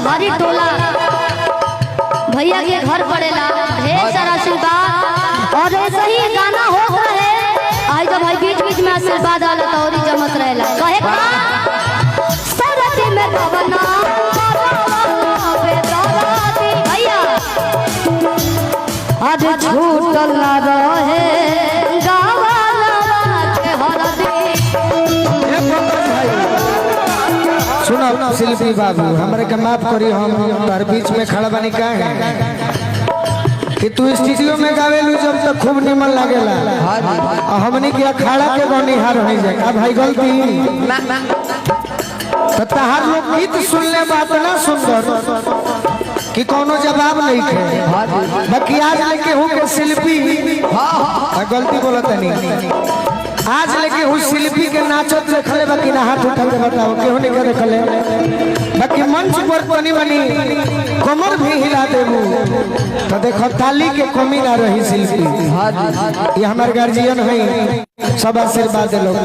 हरी टोला भैया के घर पड़ेला, ढेर सारा आशीर्वाद और ऐसे ही गाना होता है। आज तो भाई बीच बीच में आशीर्वाद आला तो और जमत रहेला। कहे का सरती में भवना भैया आज छूटल ना रहे सुनो शिल्पी बाबू हमारे का माफ करी, हम तार बीच में खड़ा बनी का है कि तू स्टूडियो में गावेलू जब तक खूब निमन लागेला और हमनी के अखाड़ा के गौनिहार हो जाए। अब भाई गलती तो तहार लोग गीत सुनले बात ना सुंदर कि कोनो जवाब नहीं थे, बाकी आज लेके हूँ के शिल्पी गलती बोलत नहीं। आज लेके हूँ शिल्पी के नाचत देखले बाकी ना हाथ उठा के बताओ केहू नहीं के देखले, बाकी मंच पर बनी बनी कमर भी हिला देबू तो देखो ताली के कमी ना रही। शिल्पी ये हमारे गार्जियन है, सब आशीर्वाद दे लोग।